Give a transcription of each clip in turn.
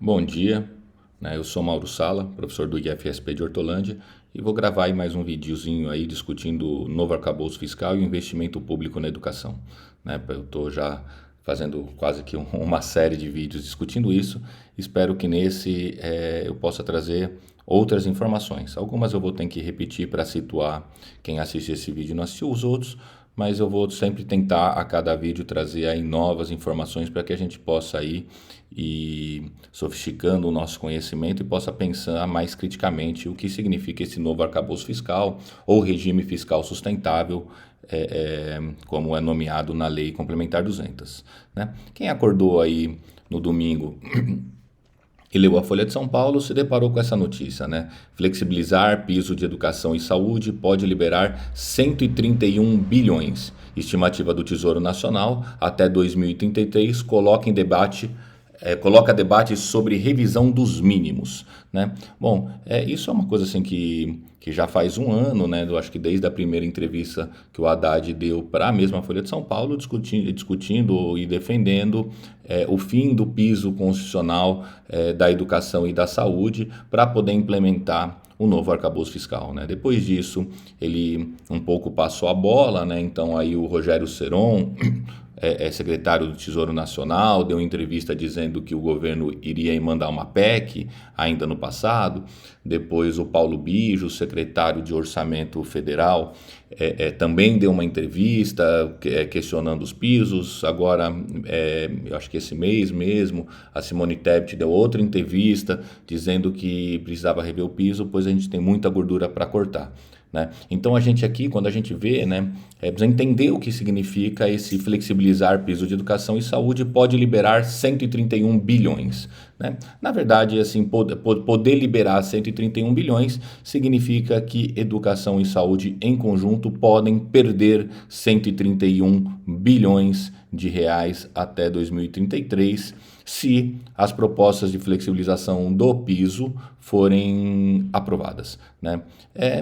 Bom dia, eu sou Mauro Sala, professor do IFSP de Hortolândia, e vou gravar aí mais um videozinho aí discutindo o novo arcabouço fiscal e o investimento público na educação. Eu estou já fazendo quase que uma série de vídeos discutindo isso. Espero que nesse eu possa trazer outras informações. Algumas eu vou ter que repetir para situar quem assiste esse vídeo e não assistiu os outros, mas eu vou sempre tentar a cada vídeo trazer aí novas informações para que a gente possa ir sofisticando o nosso conhecimento e possa pensar mais criticamente o que significa esse novo arcabouço fiscal ou regime fiscal sustentável, como é nomeado na Lei Complementar 200. Quem acordou aí no domingo e leu a Folha de São Paulo, se deparou com essa notícia, Flexibilizar piso de educação e saúde pode liberar 131 bilhões. Estimativa do Tesouro Nacional até 2033 coloca debate sobre revisão dos mínimos, Bom, isso é uma coisa assim que já faz um ano, Eu acho que desde a primeira entrevista que o Haddad deu para a mesma Folha de São Paulo, discutindo e defendendo o fim do piso constitucional da educação e da saúde para poder implementar o novo arcabouço fiscal, Depois disso, ele um pouco passou a bola, Então aí o Rogério Ceron, secretário do Tesouro Nacional, deu entrevista dizendo que o governo iria mandar uma PEC ainda no passado. Depois o Paulo Bijo, secretário de Orçamento Federal, também deu uma entrevista questionando os pisos. Agora, eu acho que esse mês mesmo, a Simone Tebet deu outra entrevista dizendo que precisava rever o piso, pois a gente tem muita gordura para cortar. Então a gente aqui, quando a gente vê, precisa entender o que significa esse flexibilizar piso de educação e saúde pode liberar 131 bilhões. Na verdade, assim, poder liberar 131 bilhões significa que educação e saúde em conjunto podem perder 131 bilhões de reais até 2033, se as propostas de flexibilização do piso forem aprovadas.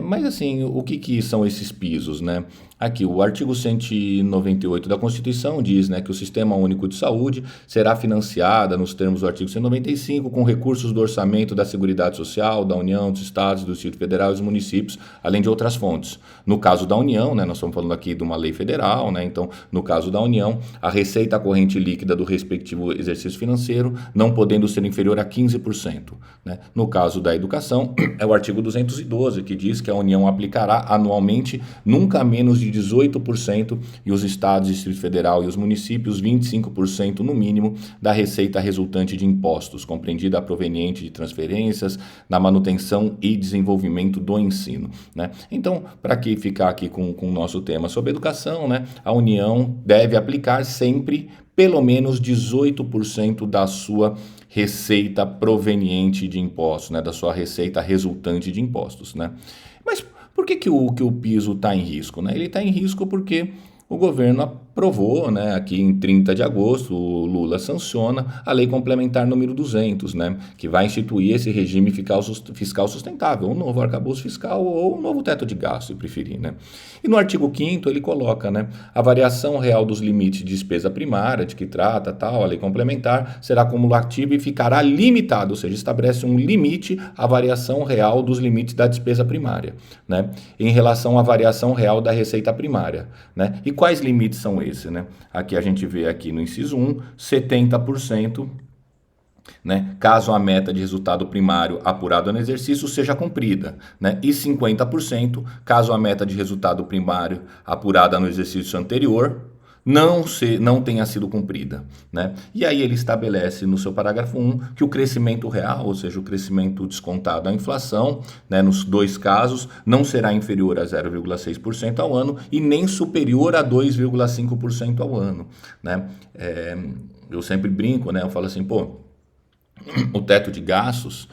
Mas assim, o que são esses pisos? Aqui, o artigo 198 da Constituição diz que o Sistema Único de Saúde será financiado, nos termos do artigo 195, com recursos do orçamento da Seguridade Social, da União, dos Estados, do Distrito Federal e dos municípios, além de outras fontes. No caso da União, nós estamos falando aqui de uma lei federal, então, no caso da União, a receita corrente líquida do respectivo exercício financeiro não podendo ser inferior a 15%. No caso da educação, é o artigo 212, que diz que a União aplicará anualmente nunca menos de 18% e os estados, Distrito Federal e os municípios 25% no mínimo da receita resultante de impostos, compreendida a proveniente de transferências na manutenção e desenvolvimento do ensino. Então, para que ficar aqui com o nosso tema sobre educação, a União deve aplicar sempre pelo menos 18% da sua receita proveniente de impostos, da sua receita resultante de impostos. Mas por que o piso está em risco? Ele está em risco porque o governo aprovou, aqui em 30 de agosto, o Lula sanciona a Lei Complementar número 200, que vai instituir esse regime fiscal sustentável, um novo arcabouço fiscal ou um novo teto de gasto, se preferir. E no artigo 5º ele coloca, a variação real dos limites de despesa primária, de que trata a Lei Complementar, será cumulativa e ficará limitada, ou seja, estabelece um limite à variação real dos limites da despesa primária, em relação à variação real da receita primária. E quais limites são esses? Aqui a gente vê aqui no inciso 1, 70%, caso a meta de resultado primário apurado no exercício seja cumprida, e 50% caso a meta de resultado primário apurada no exercício anterior não tenha sido cumprida. E aí ele estabelece no seu parágrafo 1 que o crescimento real, ou seja, o crescimento descontado à inflação, nos dois casos, não será inferior a 0,6% ao ano e nem superior a 2,5% ao ano. Eu sempre brinco, eu falo assim, o teto de gastos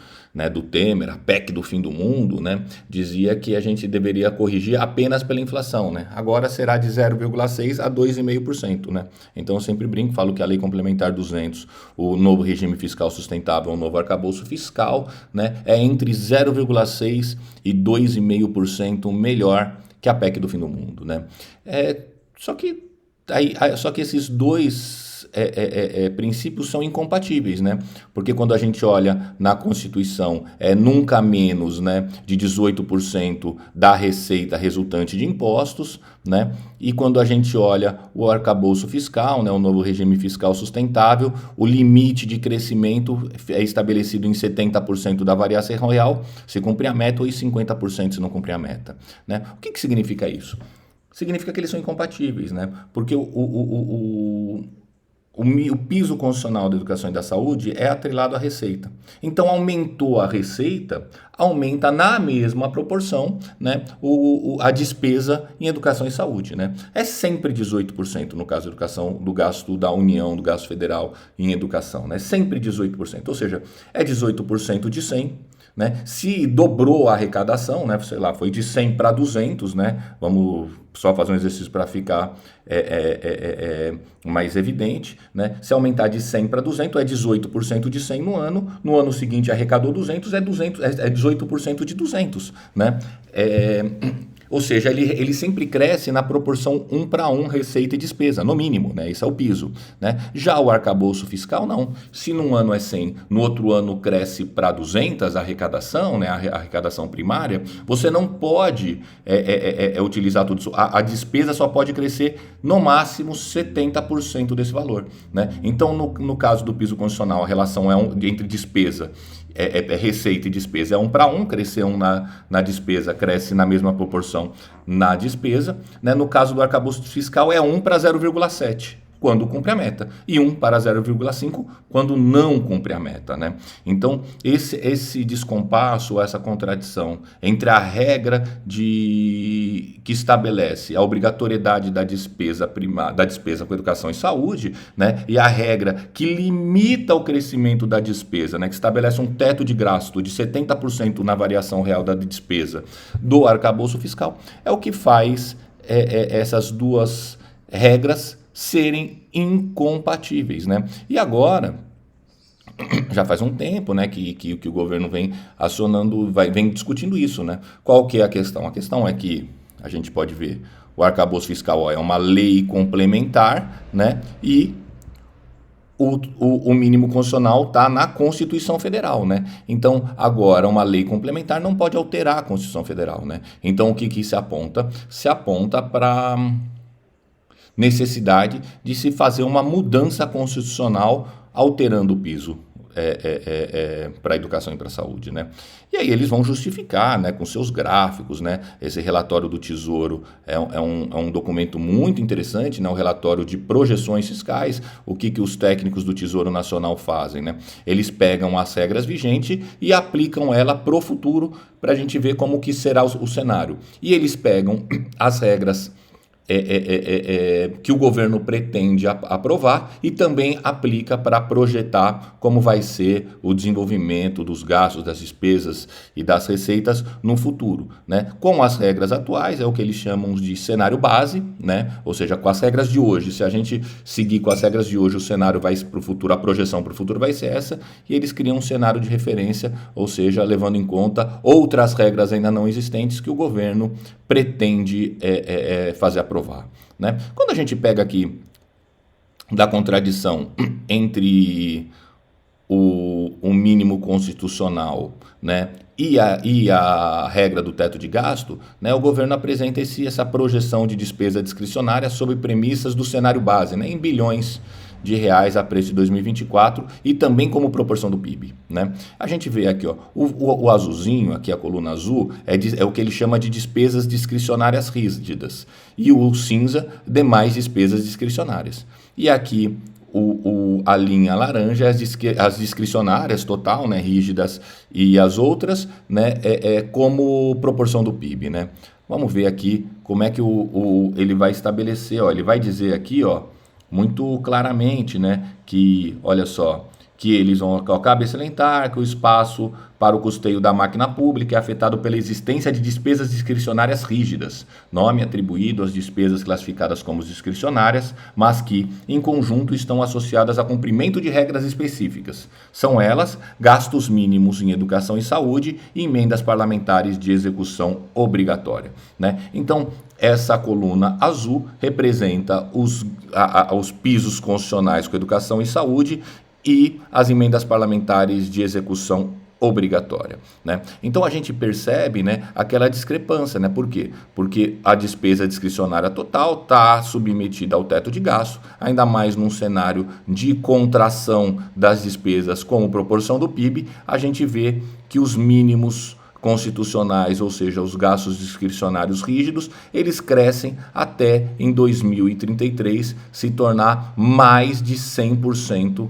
do Temer, a PEC do fim do mundo, dizia que a gente deveria corrigir apenas pela inflação. Agora será de 0,6% a 2,5%. Então eu sempre brinco, falo que a Lei Complementar 200, o novo regime fiscal sustentável, o novo arcabouço fiscal, é entre 0,6% e 2,5% melhor que a PEC do fim do mundo. Só que esses dois princípios são incompatíveis, né? Porque quando a gente olha na Constituição, é nunca menos, né, de 18% da receita resultante de impostos, né? E quando a gente olha o arcabouço fiscal, né, o novo regime fiscal sustentável, o limite de crescimento é estabelecido em 70% da variação real, se cumprir a meta, ou em 50% se não cumprir a meta, né? O que significa isso? Significa que eles são incompatíveis, né? Porque o piso constitucional da educação e da saúde é atrelado à receita. Então, aumentou a receita, aumenta na mesma proporção, né, a despesa em educação e saúde. Né? É sempre 18% no caso da educação, do gasto da União, do gasto federal em educação. Né? Sempre 18%. Ou seja, é 18% de 100. Né? Se dobrou a arrecadação, né? Sei lá, foi de 100 para 200, né? Vamos só fazer um exercício para ficar mais evidente, né? Se aumentar de 100 para 200 é 18% de 100 no ano seguinte arrecadou 200, é 18% de 200, né? Ou seja, ele sempre cresce na proporção 1 para 1 receita e despesa, no mínimo, né? Esse é o piso, né? Já o arcabouço fiscal, não. Se num ano é 100, no outro ano cresce para 200 a arrecadação, né? A arrecadação primária, você não pode utilizar tudo isso. A despesa só pode crescer no máximo 70% desse valor, né? Então, no caso do piso constitucional, a relação entre despesa receita e despesa é 1 para 1, crescer 1 na despesa, cresce na mesma proporção na despesa. Né? No caso do arcabouço fiscal é 1 para 0,7, quando cumpre a meta, e 1 para 0,5 quando não cumpre a meta. Né? Então, esse descompasso, essa contradição entre a regra que estabelece a obrigatoriedade da despesa com educação e saúde, né? E a regra que limita o crescimento da despesa, né? Que estabelece um teto de gasto de 70% na variação real da despesa do arcabouço fiscal, é o que faz essas duas regras serem incompatíveis, né? E agora, já faz um tempo, né, que o governo vem acionando, vem discutindo isso, né? Qual que é a questão? A questão é que a gente pode ver o arcabouço fiscal é uma lei complementar, né? E o mínimo constitucional está na Constituição Federal, né? Então, agora, uma lei complementar não pode alterar a Constituição Federal, né? Então, o que se aponta? Se aponta para necessidade de se fazer uma mudança constitucional alterando o piso para a educação e para a saúde, né? E aí eles vão justificar, né, com seus gráficos, né? Esse relatório do Tesouro é um documento muito interessante, né? Um relatório de projeções fiscais. O que os técnicos do Tesouro Nacional fazem, né? Eles pegam as regras vigentes e aplicam ela para o futuro, para a gente ver como que será o cenário. E eles pegam as regras que o governo pretende aprovar e também aplica para projetar como vai ser o desenvolvimento dos gastos, das despesas e das receitas no futuro, né? Com as regras atuais, é o que eles chamam de cenário base, né? Ou seja, com as regras de hoje, se a gente seguir com as regras de hoje, o cenário vai para o futuro, a projeção para o futuro vai ser essa, e eles criam um cenário de referência, ou seja, levando em conta outras regras ainda não existentes que o governo pretende fazer aprovar. Né? Quando a gente pega aqui da contradição entre o mínimo constitucional, né, e a regra do teto de gasto, né, o governo apresenta essa projeção de despesa discricionária sob premissas do cenário base, né, em bilhões de reais a preço de 2024 e também como proporção do PIB, né? A gente vê aqui, ó, o azulzinho, aqui a coluna azul, é o que ele chama de despesas discricionárias rígidas e o cinza, demais despesas discricionárias. E aqui a linha laranja, as discricionárias total, né, rígidas, e as outras, né, como proporção do PIB, né? Vamos ver aqui como é que ele vai estabelecer, ó, ele vai dizer aqui, ó, muito claramente, né, que, olha só, que eles vão cabe salientar que o espaço para o custeio da máquina pública é afetado pela existência de despesas discricionárias rígidas, nome atribuído às despesas classificadas como discricionárias, mas que, em conjunto, estão associadas a cumprimento de regras específicas. São elas gastos mínimos em educação e saúde e emendas parlamentares de execução obrigatória. Né? Então, essa coluna azul representa os pisos constitucionais com educação e saúde e as emendas parlamentares de execução obrigatória, né? Então a gente percebe, né, aquela discrepância, né? Por quê? Porque a despesa discricionária total está submetida ao teto de gasto, ainda mais num cenário de contração das despesas como proporção do PIB, a gente vê que os mínimos constitucionais, ou seja, os gastos discricionários rígidos, eles crescem até em 2033 se tornar mais de 100%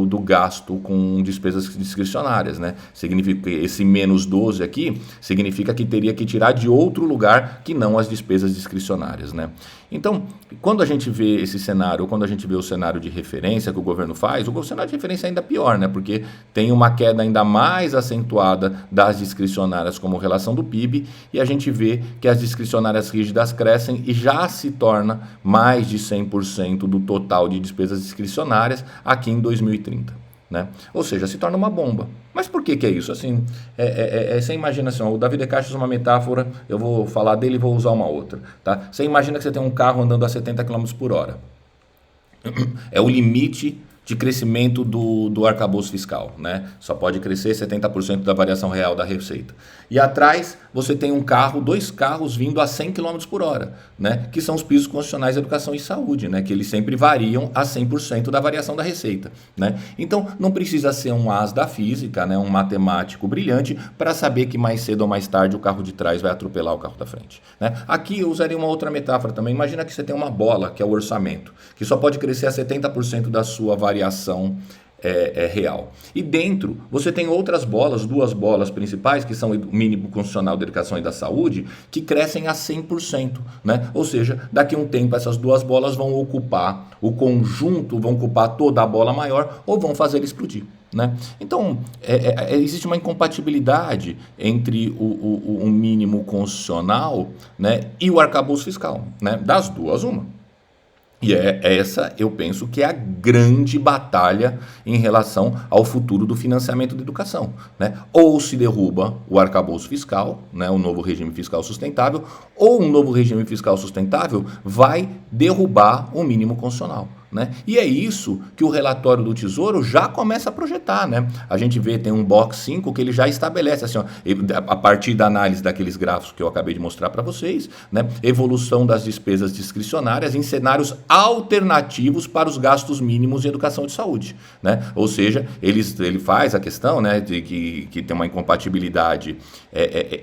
do gasto com despesas discricionárias, né? Significa que esse menos 12 aqui significa que teria que tirar de outro lugar que não as despesas discricionárias, né? Então, quando a gente vê esse cenário, quando a gente vê o cenário de referência que o governo faz, o cenário de referência é ainda pior, né? Porque tem uma queda ainda mais acentuada das discricionárias como relação do PIB, e a gente vê que as discricionárias rígidas crescem e já se torna mais de 100% do total de despesas discricionárias aqui em 2030. Né? Ou seja, se torna uma bomba. Mas por que é isso? Assim, você imagina assim, o Davi De Castro usa uma metáfora, eu vou falar dele e vou usar uma outra. Tá? Você imagina que você tem um carro andando a 70 km por hora. É o limite de crescimento do arcabouço fiscal, né? Só pode crescer 70% da variação real da receita. E atrás você tem um carro, dois carros vindo a 100 km por hora, né? Que são os pisos constitucionais de educação e saúde, né? Que eles sempre variam a 100% da variação da receita, né? Então não precisa ser um as da física, né? Um matemático brilhante para saber que mais cedo ou mais tarde o carro de trás vai atropelar o carro da frente, né? Aqui eu usaria uma outra metáfora também. Imagina que você tem uma bola, que é o orçamento, que só pode crescer a 70% da sua variação real. E dentro você tem outras bolas, duas bolas principais, que são o mínimo constitucional da educação e da saúde, que crescem a 100%, né? Ou seja, daqui a um tempo essas duas bolas vão ocupar o conjunto, vão ocupar toda a bola maior ou vão fazer explodir. Né? Então, existe uma incompatibilidade entre o mínimo constitucional, né, e o arcabouço fiscal, né? Das duas, uma. E essa, eu penso, que é a grande batalha em relação ao futuro do financiamento da educação, né? Ou se derruba o arcabouço fiscal, né, o novo regime fiscal sustentável, ou um novo regime fiscal sustentável vai derrubar o mínimo constitucional. Né? E é isso que o relatório do Tesouro já começa a projetar, né? A gente vê, tem um box 5 que ele já estabelece, assim, ó, a partir da análise daqueles gráficos que eu acabei de mostrar para vocês, né? Evolução das despesas discricionárias em cenários alternativos para os gastos mínimos em educação e saúde, né? Ou seja, ele faz a questão, né, de que tem uma incompatibilidade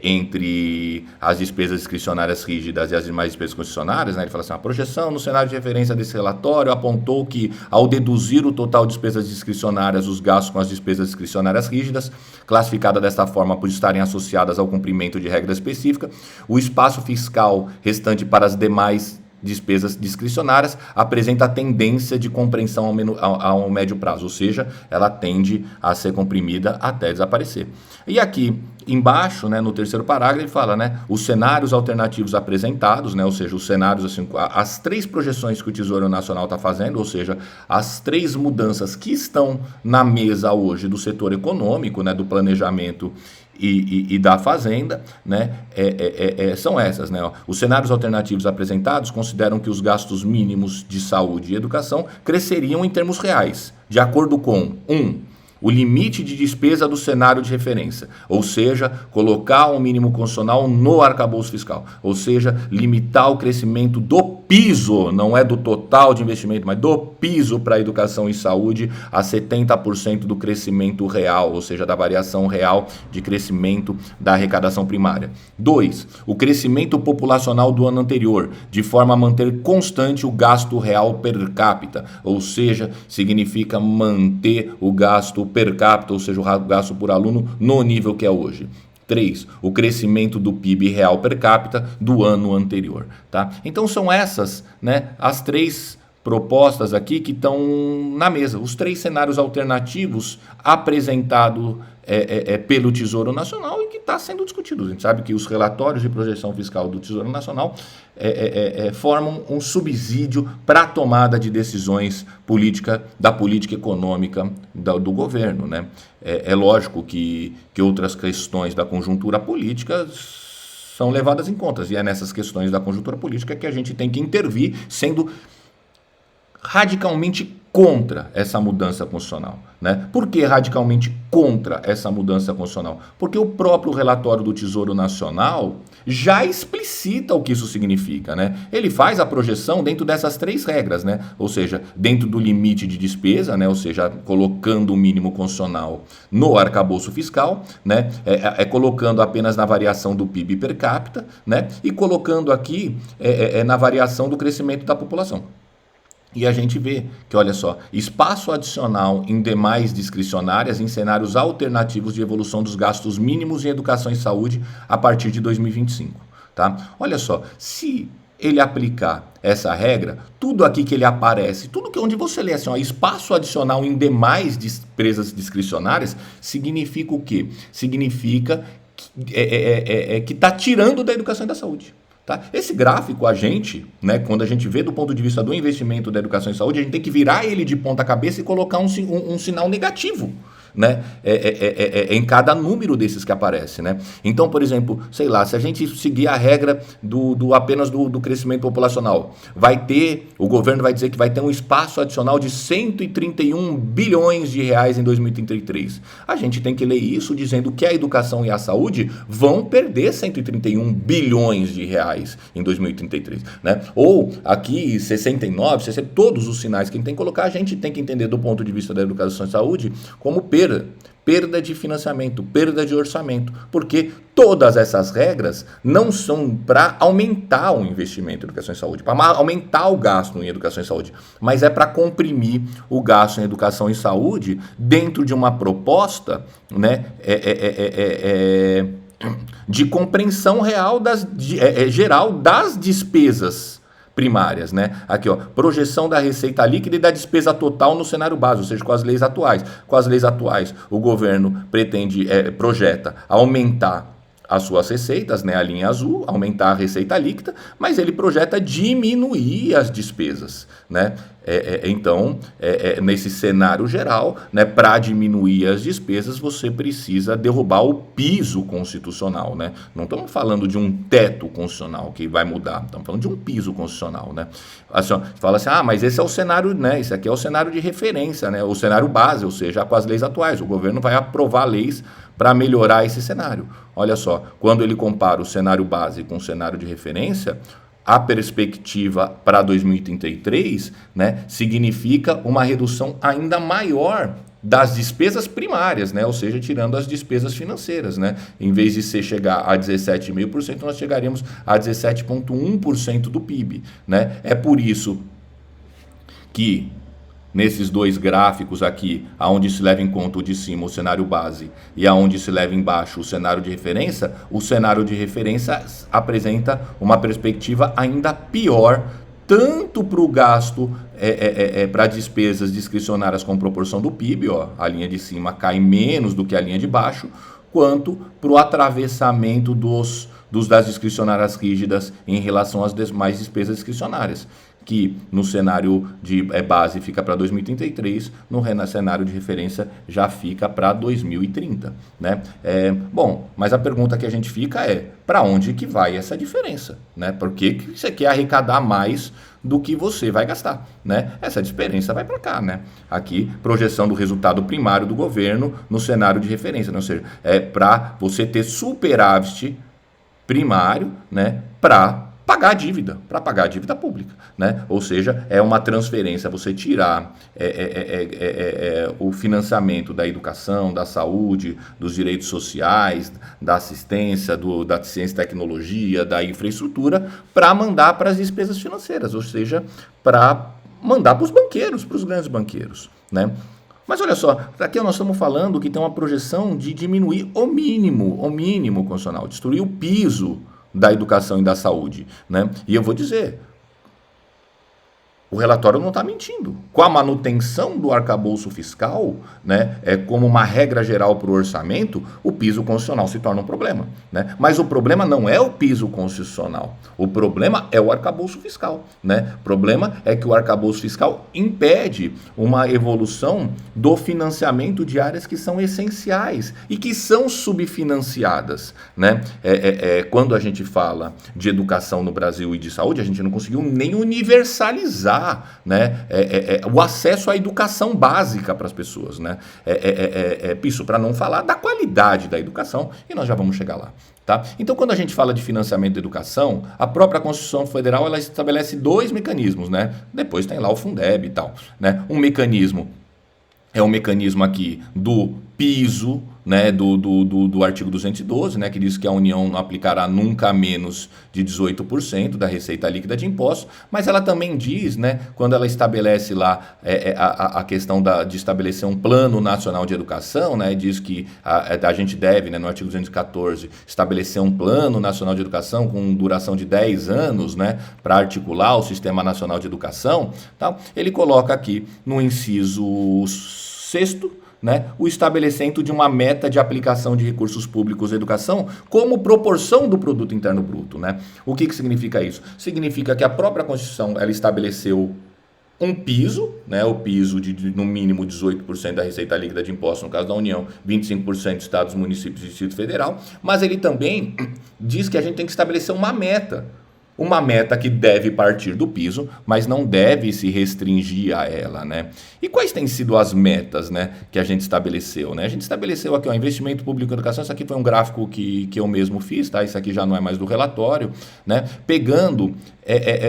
entre as despesas discricionárias rígidas e as demais despesas constitucionárias, né? Ele fala assim, a projeção no cenário de referência desse relatório apontou que, ao deduzir o total de despesas discricionárias, os gastos com as despesas discricionárias rígidas, classificadas desta forma por estarem associadas ao cumprimento de regra específica, o espaço fiscal restante para as demais despesas discricionárias apresenta a tendência de compreensão ao médio prazo, ou seja, ela tende a ser comprimida até desaparecer. E aqui embaixo, né, no terceiro parágrafo, ele fala, né, os cenários alternativos apresentados, né, ou seja, os cenários, assim, as três projeções que o Tesouro Nacional está fazendo, ou seja, as três mudanças que estão na mesa hoje do setor econômico, né, do planejamento e da Fazenda, né, são essas, né? Ó. Os cenários alternativos apresentados consideram que os gastos mínimos de saúde e educação cresceriam em termos reais, de acordo com o limite de despesa do cenário de referência, ou seja, colocar um mínimo constitucional no arcabouço fiscal, ou seja, limitar o crescimento do piso, não é do total de investimento, mas do piso para a educação e saúde a 70% do crescimento real, ou seja, da variação real de crescimento da arrecadação primária. 2. O crescimento populacional do ano anterior, de forma a manter constante o gasto real per capita, ou seja, significa manter o gasto per capita, ou seja, o gasto por aluno no nível que é hoje. 3. O crescimento do PIB real per capita do ano anterior. Tá? Então são essas, né, as três propostas aqui que estão na mesa, os três cenários alternativos apresentados pelo Tesouro Nacional e que está sendo discutido. A gente sabe que os relatórios de projeção fiscal do Tesouro Nacional formam um subsídio para a tomada de decisões da política econômica do governo. Né? É lógico que outras questões da conjuntura política são levadas em conta. E é nessas questões da conjuntura política que a gente tem que intervir, sendo radicalmente contra essa mudança constitucional, né? Por que radicalmente contra essa mudança constitucional? Porque o próprio relatório do Tesouro Nacional já explicita o que isso significa, né? Ele faz a projeção dentro dessas 3 regras, né? Ou seja, dentro do limite de despesa, né? Ou seja, colocando o mínimo constitucional no arcabouço fiscal, né? Colocando apenas na variação do PIB per capita, né? E colocando aqui na variação do crescimento da população. E a gente vê que, olha só, espaço adicional em demais discricionárias em cenários alternativos de evolução dos gastos mínimos em educação e saúde a partir de 2025, tá? Olha só, se ele aplicar essa regra, tudo aqui que ele aparece, tudo que onde você lê assim, ó, espaço adicional em demais despesas discricionárias, significa o quê? Significa que está tirando da educação e da saúde. Tá? Esse gráfico, a gente, né, quando a gente vê do ponto de vista do investimento da educação e saúde, a gente tem que virar ele de ponta cabeça e colocar um sinal negativo, né, em cada número desses que aparece, né? Então, por exemplo, sei lá, se a gente seguir a regra apenas do crescimento populacional, o governo vai dizer que vai ter um espaço adicional de 131 bilhões de reais em 2033. A gente tem que ler isso dizendo que a educação e a saúde vão perder 131 bilhões de reais em 2033, né? Ou aqui 69, 60, todos os sinais que a gente tem que colocar, a gente tem que entender do ponto de vista da educação e saúde como perda de financiamento, perda de orçamento, porque todas essas regras não são para aumentar o investimento em educação e saúde, para aumentar o gasto em educação e saúde, mas é para comprimir o gasto em educação e saúde dentro de uma proposta, né, de compreensão real geral das despesas primárias, né? Aqui, ó, projeção da receita líquida e da despesa total no cenário básico, ou seja, com as leis atuais. Com as leis atuais, o governo projeta aumentar as suas receitas, né, a linha azul, aumentar a receita líquida, mas ele projeta diminuir as despesas, né? Então, nesse cenário geral, né, para diminuir as despesas, você precisa derrubar o piso constitucional, né? Não estamos falando de um teto constitucional que vai mudar, estamos falando de um piso constitucional, né? Assim, ó, fala assim, mas esse é o cenário, né? Esse aqui é o cenário de referência, né? O cenário base, ou seja, com as leis atuais. O governo vai aprovar leis para melhorar esse cenário. Olha só, quando ele compara o cenário base com o cenário de referência, a perspectiva para 2033, né, significa uma redução ainda maior das despesas primárias, né, ou seja, tirando as despesas financeiras, né, em vez de chegar a 17,5%, nós chegaríamos a 17,1% do PIB, né, é por isso que nesses 2 gráficos aqui, aonde se leva em conta o de cima, o cenário base, e aonde se leva embaixo o cenário de referência, o cenário de referência apresenta uma perspectiva ainda pior, tanto para o gasto, para despesas discricionárias com proporção do PIB, ó, a linha de cima cai menos do que a linha de baixo, quanto para o atravessamento das discricionárias rígidas em relação às demais despesas discricionárias, que no cenário de base fica para 2033, no cenário de referência já fica para 2030, né? Bom, mas a pergunta que a gente fica é, para onde que vai essa diferença, né? Por que você quer arrecadar mais do que você vai gastar, né? Essa diferença vai para cá, né? Aqui, projeção do resultado primário do governo no cenário de referência, né? Ou seja, para você ter superávit primário, né? Para pagar a dívida pública, né? Ou seja, é uma transferência, você tirar o financiamento da educação, da saúde, dos direitos sociais, da assistência, da ciência e tecnologia, da infraestrutura, para mandar para as despesas financeiras, ou seja, para mandar para os banqueiros, para os grandes banqueiros, né? Mas olha só, aqui nós estamos falando que tem uma projeção de diminuir o mínimo constitucional, destruir o piso da educação e da saúde, né? E eu vou dizer, O relatório não está mentindo. Com a manutenção do arcabouço fiscal, né, como uma regra geral para o orçamento, o piso constitucional se torna um problema. Né? Mas o problema não é o piso constitucional. O problema é o arcabouço fiscal. Né? O problema é que o arcabouço fiscal impede uma evolução do financiamento de áreas que são essenciais e que são subfinanciadas. Né? Quando a gente fala de educação no Brasil e de saúde, a gente não conseguiu nem universalizar, né, o acesso à educação básica para as pessoas, né? Isso para não falar da qualidade da educação, e nós já vamos chegar lá. Tá? Então, quando a gente fala de financiamento da educação, a própria Constituição Federal ela estabelece 2 mecanismos, né? Depois tem lá o Fundeb e tal, né? Um mecanismo é o mecanismo aqui do piso, né, do artigo 212, né, que diz que a União aplicará nunca menos de 18% da receita líquida de impostos, mas ela também diz, né, quando ela estabelece lá a questão de estabelecer um plano nacional de educação, né, diz que a gente deve, né, no artigo 214, estabelecer um plano nacional de educação com duração de 10 anos, né, para articular o Sistema Nacional de Educação, tá? Ele coloca aqui no inciso 6º, né, o estabelecimento de uma meta de aplicação de recursos públicos à educação como proporção do produto interno bruto, né? O que significa isso? Significa que a própria Constituição ela estabeleceu um piso, né, o piso de no mínimo 18% da receita líquida de impostos, no caso da União, 25% de estados, municípios e Distrito Federal, mas ele também diz que a gente tem que estabelecer uma meta que deve partir do piso, mas não deve se restringir a ela, né? E quais têm sido as metas, né, que a gente estabeleceu, né? A gente estabeleceu aqui o investimento público em educação, isso aqui foi um gráfico que eu mesmo fiz, tá? Isso aqui já não é mais do relatório, né? Pegando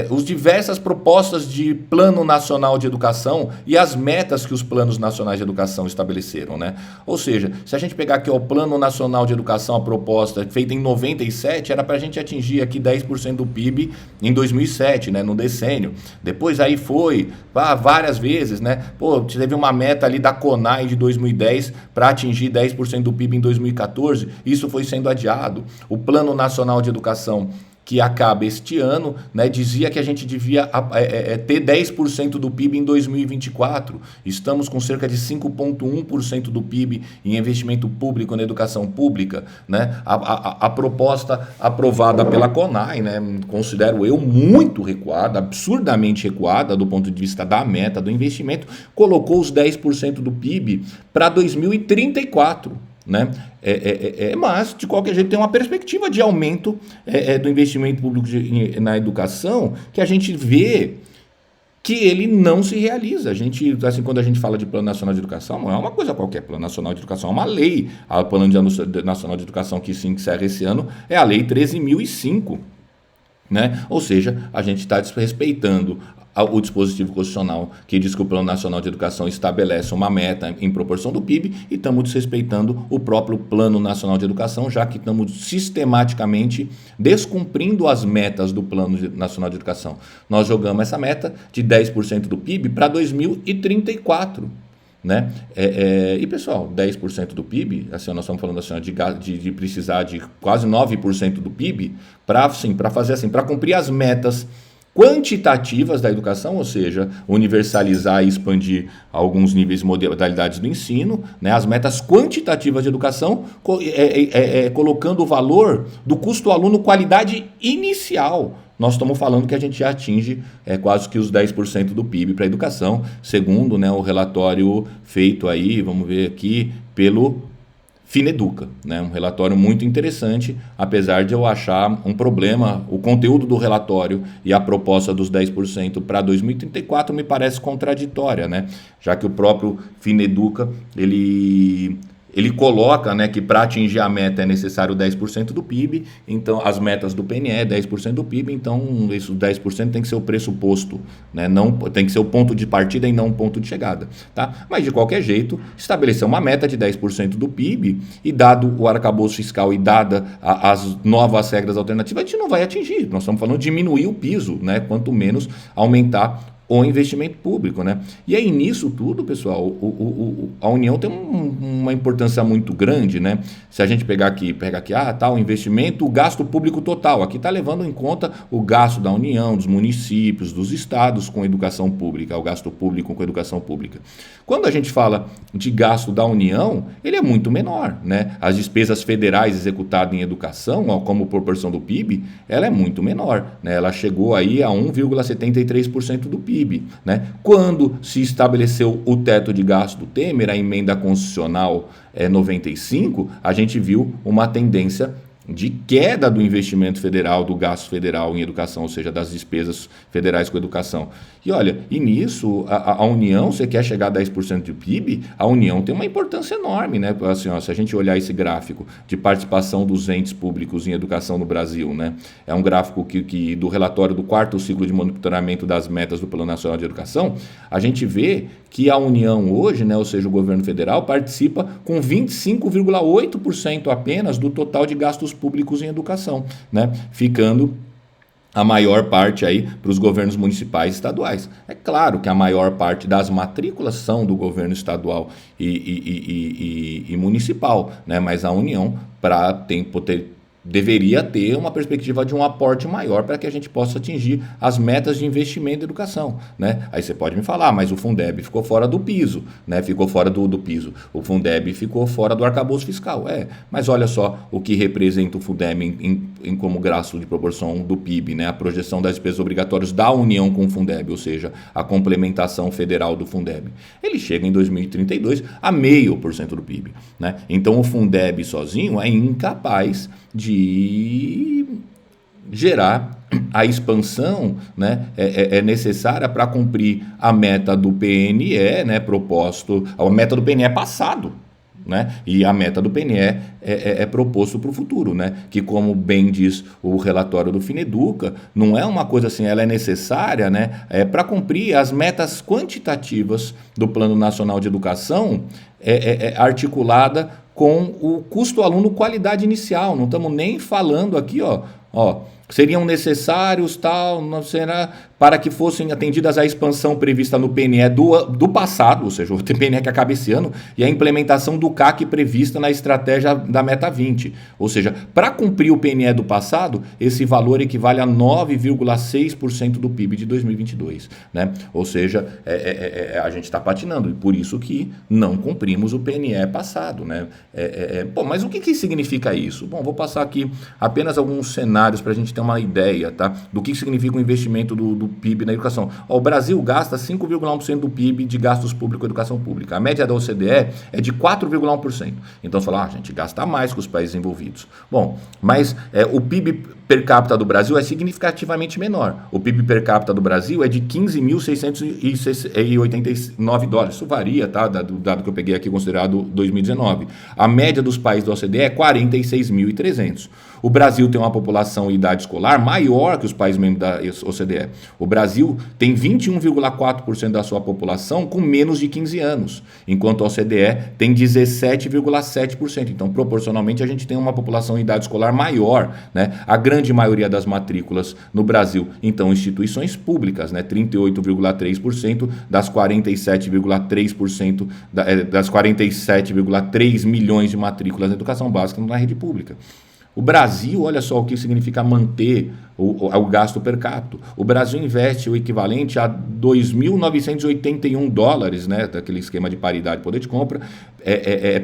as diversas propostas de Plano Nacional de Educação e as metas que os planos nacionais de educação estabeleceram, né? Ou seja, se a gente pegar aqui o Plano Nacional de Educação, a proposta feita em 97, era para a gente atingir aqui 10% do PIB em 2007, né, no decênio. Depois aí foi várias vezes, né? Pô, teve uma meta ali da CONAI de 2010 para atingir 10% do PIB em 2014. Isso foi sendo adiado. O Plano Nacional de Educação, que acaba este ano, né, dizia que a gente devia ter 10% do PIB em 2024. Estamos com cerca de 5,1% do PIB em investimento público na educação pública. Né? A proposta aprovada pela CONAI, né, considero eu muito recuada, absurdamente recuada do ponto de vista da meta do investimento, colocou os 10% do PIB para 2034. Né? Mas, de qualquer jeito, tem uma perspectiva de aumento do investimento público na educação que a gente vê que ele não se realiza. A gente, assim, quando a gente fala de Plano Nacional de Educação, não é uma coisa qualquer. Plano Nacional de Educação é uma lei. O Plano Nacional de Educação que se encerra esse ano é a Lei 13.005. Né? Ou seja, a gente está desrespeitando o dispositivo constitucional que diz que o Plano Nacional de Educação estabelece uma meta em proporção do PIB e estamos desrespeitando o próprio Plano Nacional de Educação, já que estamos sistematicamente descumprindo as metas do Plano Nacional de Educação. Nós jogamos essa meta de 10% do PIB para 2034. Né? E pessoal, 10% do PIB, assim, nós estamos falando assim, de precisar de quase 9% do PIB para fazer assim, para cumprir as metas quantitativas da educação, ou seja, universalizar e expandir alguns níveis e modalidades do ensino, né? As metas quantitativas de educação, colocando o valor do custo aluno qualidade inicial. Nós estamos falando que a gente já atinge quase que os 10% do PIB para a educação, segundo, né, o relatório feito aí, vamos ver aqui, pelo Fineduca, né? Um relatório muito interessante, apesar de eu achar um problema, o conteúdo do relatório e a proposta dos 10% para 2034 me parece contraditória, né? Já que o próprio Fineduca, ele coloca, né, que para atingir a meta é necessário 10% do PIB, então as metas do PNE é 10% do PIB, então isso 10% tem que ser o pressuposto, né, não, tem que ser o ponto de partida e não o ponto de chegada. Tá? Mas de qualquer jeito, estabelecer uma meta de 10% do PIB e dado o arcabouço fiscal e dada as novas regras alternativas, a gente não vai atingir. Nós estamos falando de diminuir o piso, né, quanto menos aumentar o investimento público, né? E aí nisso tudo, pessoal, a União tem uma importância muito grande, né? Se a gente pega aqui, o investimento, o gasto público total, aqui está levando em conta o gasto da União, dos municípios, dos estados com educação pública, o gasto público com educação pública. Quando a gente fala de gasto da União, ele é muito menor, né? As despesas federais executadas em educação, como proporção do PIB, ela é muito menor, né? Ela chegou aí a 1,73% do PIB, né? Quando se estabeleceu o teto de gasto do Temer, a emenda constitucional 95, a gente viu uma tendência de queda do investimento federal, do gasto federal em educação, ou seja, das despesas federais com educação. E olha, e nisso, a União, você quer chegar a 10% do PIB, a União tem uma importância enorme, né? Assim, ó, se a gente olhar esse gráfico de participação dos entes públicos em educação no Brasil, né? É um gráfico que do relatório do 4º ciclo de monitoramento das metas do Plano Nacional de Educação, a gente vê que a União hoje, né, ou seja, o governo federal, participa com 25,8% apenas do total de gastos públicos em educação, né? Ficando a maior parte aí para os governos municipais e estaduais. É claro que a maior parte das matrículas são do governo estadual e municipal, né? Mas a União, deveria ter uma perspectiva de um aporte maior para que a gente possa atingir as metas de investimento em educação, né? Aí você pode me falar, mas o Fundeb ficou fora do piso, né? Ficou fora do piso. O Fundeb ficou fora do arcabouço fiscal. Mas olha só o que representa o Fundeb em como gasto de proporção do PIB, né? A projeção das despesas obrigatórias da União com o Fundeb, ou seja, a complementação federal do Fundeb. Ele chega em 2032 a 0,5% do PIB, né? Então o Fundeb sozinho é incapaz de gerar a expansão, né, é necessária para cumprir a meta do PNE, né, proposto, a meta do PNE passado, né, e a meta do PNE é proposto para o futuro, né, que como bem diz o relatório do FINEDUCA, não é uma coisa assim, ela é necessária, né, para cumprir as metas quantitativas do Plano Nacional de Educação, articulada com o custo aluno qualidade inicial. Não estamos nem falando aqui, seriam necessários, não será, para que fossem atendidas a expansão prevista no PNE do passado, ou seja, o PNE que acaba esse ano, e a implementação do CAC prevista na estratégia da Meta 20. Ou seja, para cumprir o PNE do passado, esse valor equivale a 9,6% do PIB de 2022. Né? Ou seja, a gente está patinando, e por isso que não cumprimos o PNE passado. Né? Bom, mas o que significa isso? Bom, vou passar aqui apenas alguns cenários para a gente ter uma ideia, tá, do que significa o investimento do PIB na educação. O Brasil gasta 5,1% do PIB de gastos públicos com educação pública. A média da OCDE é de 4,1%. Então, você fala, a gente gasta mais que os países envolvidos. Bom, mas o PIB per capita do Brasil é significativamente menor. O PIB per capita do Brasil é de 15.689 dólares. Isso varia, tá, do dado que eu peguei aqui considerado 2019. A média dos países da OCDE é 46.300. O Brasil tem uma população e idade escolar maior que os países membros da OCDE. O Brasil tem 21,4% da sua população com menos de 15 anos, enquanto a OCDE tem 17,7%. Então, proporcionalmente, a gente tem uma população e idade escolar maior, né? A grande maioria das matrículas no Brasil, então, instituições públicas, né? 38,3% das 47,3% das 47,3 milhões de matrículas na educação básica na rede pública. O Brasil, olha só o que significa manter o gasto per capita. O Brasil investe o equivalente a 2.981 dólares, né, daquele esquema de paridade de poder de compra,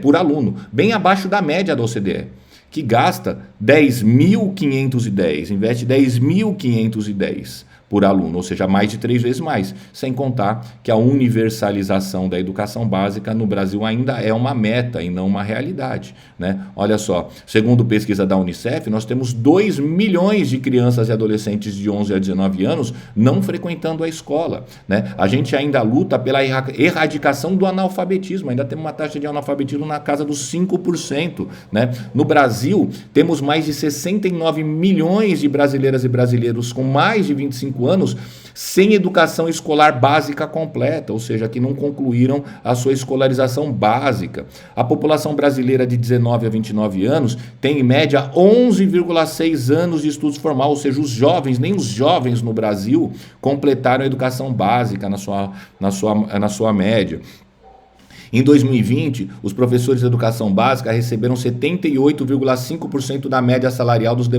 por aluno, bem abaixo da média da OCDE, que gasta 10.510, investe 10.510 por aluno, ou seja, mais de 3 vezes mais, sem contar que a universalização da educação básica no Brasil ainda é uma meta e não uma realidade, né? Olha só, segundo pesquisa da Unicef, nós temos 2 milhões de crianças e adolescentes de 11 a 19 anos não frequentando a escola, né? A gente ainda luta pela erradicação do analfabetismo, ainda temos uma taxa de analfabetismo na casa dos 5%, né? No Brasil, temos mais de 69 milhões de brasileiras e brasileiros com mais de 25 anos sem educação escolar básica completa, ou seja, que não concluíram a sua escolarização básica. A população brasileira de 19 a 29 anos tem, em média, 11,6 anos de estudos formais, ou seja, os jovens, nem os jovens no Brasil completaram a educação básica na sua média. Em 2020, os professores de educação básica receberam 78,5% da média salarial dos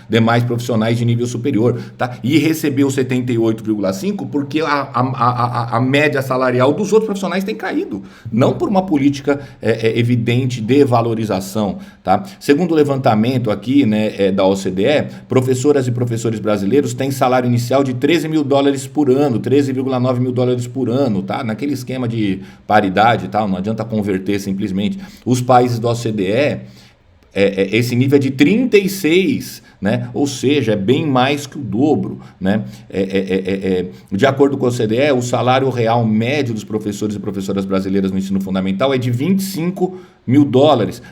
demais profissionais de nível superior. Tá? E recebeu 78,5% porque a média salarial dos outros profissionais tem caído. Não por uma política evidente de valorização. Tá? Segundo o levantamento aqui, né, da OCDE, professoras e professores brasileiros têm salário inicial de $13.000 por ano, $13,9 mil por ano, tá? Naquele esquema de paridade e tal, não adianta converter simplesmente. Os países da OCDE, esse nível é de 36, né? Ou seja, é bem mais que o dobro, né? De acordo com a OCDE, o salário real médio dos professores e professoras brasileiras no ensino fundamental é de $25.000.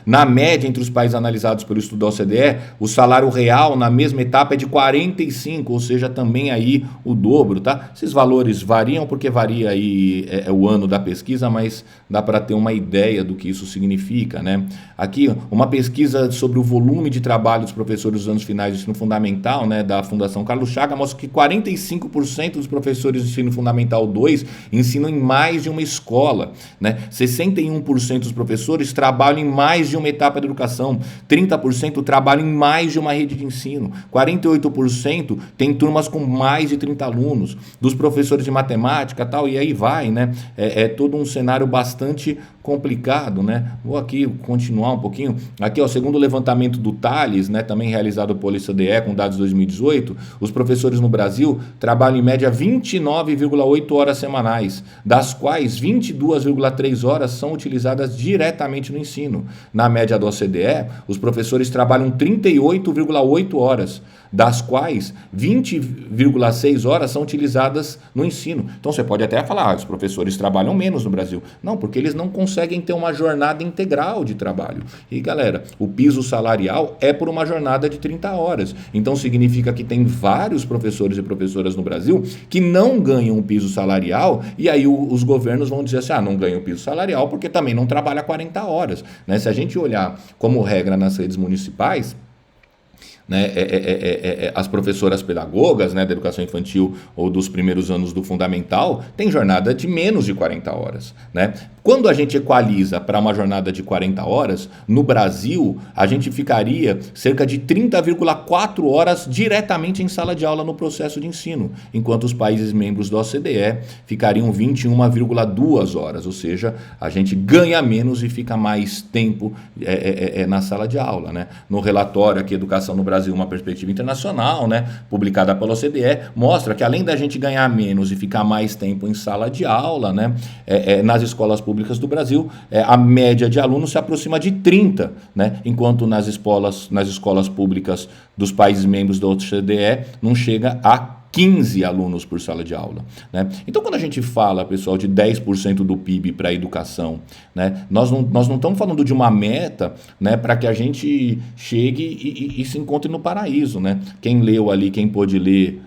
Na média, entre os países analisados pelo estudo da OCDE, o salário real na mesma etapa é de 45, ou seja, também aí o dobro, tá? Esses valores variam porque varia aí o ano da pesquisa, mas dá para ter uma ideia do que isso significa, né? Aqui, uma pesquisa sobre o volume de trabalho dos professores dos anos finais do ensino fundamental, né, da Fundação Carlos Chagas, mostra que 45% dos professores do ensino fundamental 2 ensinam em mais de uma escola, né? 61% dos professores trabalham em mais de uma etapa da educação, 30% trabalham em mais de uma rede de ensino, 48% tem turmas com mais de 30 alunos, dos professores de matemática, tal, e aí vai, né? É todo um cenário bastante complicado, né? Vou aqui continuar um pouquinho. Aqui, ó, segundo o levantamento do Thales, né, também realizado pelo ICDE com dados de 2018, os professores no Brasil trabalham em média 29,8 horas semanais, das quais 22,3 horas são utilizadas diretamente no ensino. Na média da OCDE, os professores trabalham 38,8 horas, das quais 20,6 horas são utilizadas no ensino. Então você pode até falar, os professores trabalham menos no Brasil. Não, porque eles não conseguem ter uma jornada integral de trabalho. E galera, o piso salarial é por uma jornada de 30 horas. Então significa que tem vários professores e professoras no Brasil que não ganham o piso salarial, e aí os governos vão dizer assim, não ganham o piso salarial porque também não trabalha 40 horas. Né? Se a gente olhar como regra nas redes municipais, né, as professoras pedagogas, né, da educação infantil ou dos primeiros anos do fundamental têm jornada de menos de 40 horas. Né? Quando a gente equaliza para uma jornada de 40 horas, no Brasil, a gente ficaria cerca de 30,4 horas diretamente em sala de aula no processo de ensino, enquanto os países membros da OCDE ficariam 21,2 horas, ou seja, a gente ganha menos e fica mais tempo na sala de aula. Né? No relatório aqui, Educação no Brasil, uma perspectiva internacional, né, publicada pela OCDE, mostra que além da gente ganhar menos e ficar mais tempo em sala de aula, né, nas escolas públicas do Brasil, a média de alunos se aproxima de 30, né, enquanto nas escolas públicas dos países membros da OCDE não chega a 15 alunos por sala de aula. Né? Então, quando a gente fala, pessoal, de 10% do PIB para a educação, né, nós não estamos falando de uma meta, né, para que a gente chegue e se encontre no paraíso. Né? Quem leu ali, quem pôde ler,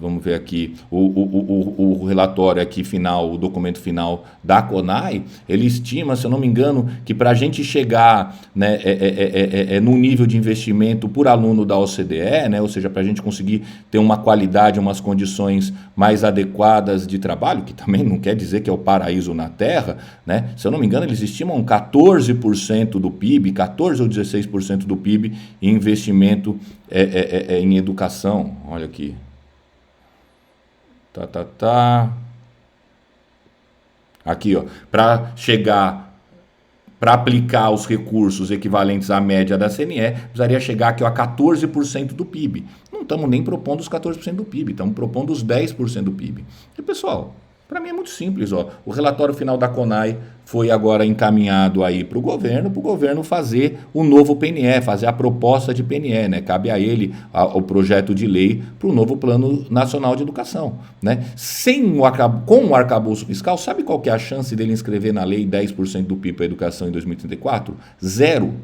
vamos ver aqui, o relatório aqui final, o documento final da CONAI, ele estima, se eu não me engano, que para a gente chegar, né, no nível de investimento por aluno da OCDE, né, ou seja, para a gente conseguir ter uma qualidade, umas condições mais adequadas de trabalho, que também não quer dizer que é o paraíso na Terra, né, se eu não me engano, eles estimam 14% do PIB, 14 ou 16% do PIB em investimento em educação. Olha aqui. Aqui, ó, para chegar, para aplicar os recursos equivalentes à média da CNE, precisaria chegar aqui, ó, a 14% do PIB. Não estamos nem propondo os 14% do PIB, estamos propondo os 10% do PIB. E, pessoal, para mim é muito simples, ó. O relatório final da CONAI foi agora encaminhado aí para o governo fazer o novo PNE, fazer a proposta de PNE, né? Cabe a ele o projeto de lei para o novo Plano Nacional de Educação, né? Com o arcabouço fiscal, sabe qual que é a chance dele inscrever na lei 10% do PIB para a educação em 2034? Zero.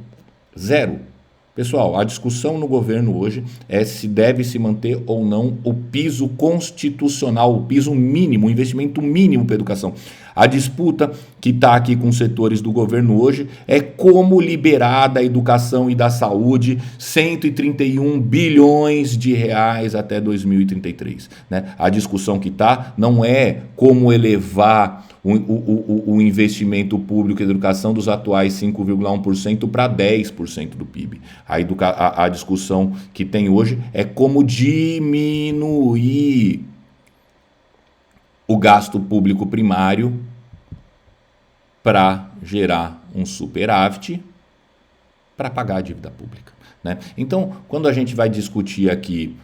Pessoal, a discussão no governo hoje é se deve se manter ou não o piso constitucional, o piso mínimo, o investimento mínimo para a educação. A disputa que está aqui com os setores do governo hoje é como liberar da educação e da saúde 131 bilhões de reais até 2033. Né? A discussão que está não é como elevar o investimento público em educação dos atuais 5,1% para 10% do PIB. A discussão que tem hoje é como diminuir o gasto público primário para gerar um superávit para pagar a dívida pública. Né? Então, quando a gente vai discutir aqui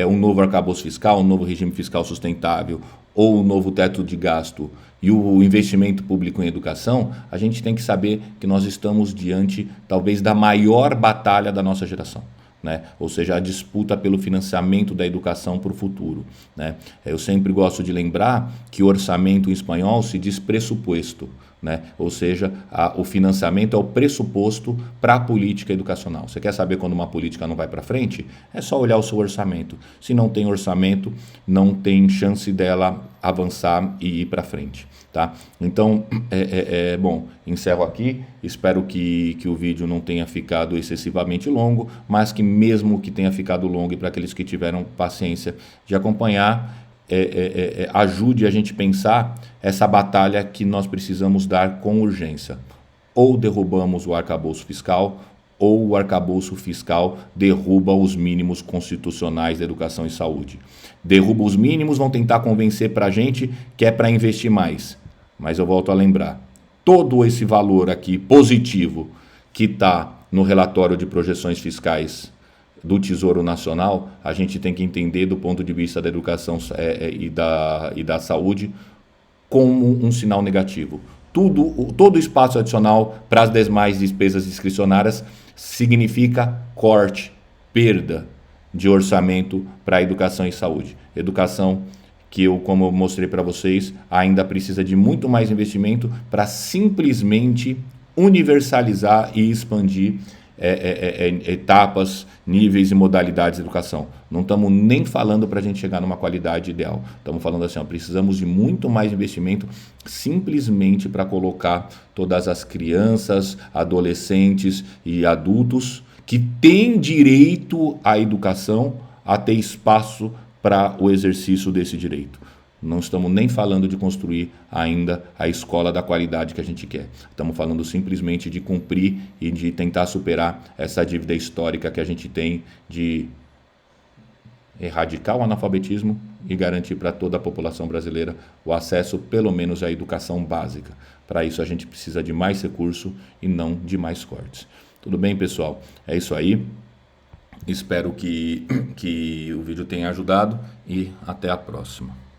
um novo arcabouço fiscal, um novo regime fiscal sustentável ou um novo teto de gasto e o investimento público em educação, a gente tem que saber que nós estamos diante, talvez, da maior batalha da nossa geração. Né? Ou seja, a disputa pelo financiamento da educação para o futuro. Né? Eu sempre gosto de lembrar que o orçamento em espanhol se diz pressuposto. Né? Ou seja, o financiamento é o pressuposto para a política educacional. Você quer saber quando uma política não vai para frente? É só olhar o seu orçamento. Se não tem orçamento, não tem chance dela avançar e ir para frente. Tá? Então, bom, encerro aqui. Espero que o vídeo não tenha ficado excessivamente longo, mas que mesmo que tenha ficado longo, e para aqueles que tiveram paciência de acompanhar, ajude a gente pensar essa batalha que nós precisamos dar com urgência. Ou derrubamos o arcabouço fiscal, ou o arcabouço fiscal derruba os mínimos constitucionais da educação e saúde. Derruba os mínimos, vão tentar convencer para a gente que é para investir mais. Mas eu volto a lembrar, todo esse valor aqui positivo que está no relatório de projeções fiscais do Tesouro Nacional, a gente tem que entender do ponto de vista da educação e da saúde como um sinal negativo. Todo espaço adicional para as demais despesas discricionárias significa corte, perda de orçamento para a educação e saúde. Educação que como eu mostrei para vocês, ainda precisa de muito mais investimento para simplesmente universalizar e expandir etapas, níveis e modalidades de educação. Não estamos nem falando para a gente chegar numa qualidade ideal. Estamos falando assim, precisamos de muito mais investimento simplesmente para colocar todas as crianças, adolescentes e adultos que têm direito à educação a ter espaço para o exercício desse direito. Não estamos nem falando de construir ainda a escola da qualidade que a gente quer. Estamos falando simplesmente de cumprir e de tentar superar essa dívida histórica que a gente tem de erradicar o analfabetismo e garantir para toda a população brasileira o acesso, pelo menos, à educação básica. Para isso, a gente precisa de mais recurso e não de mais cortes. Tudo bem, pessoal? É isso aí. Espero que o vídeo tenha ajudado e até a próxima.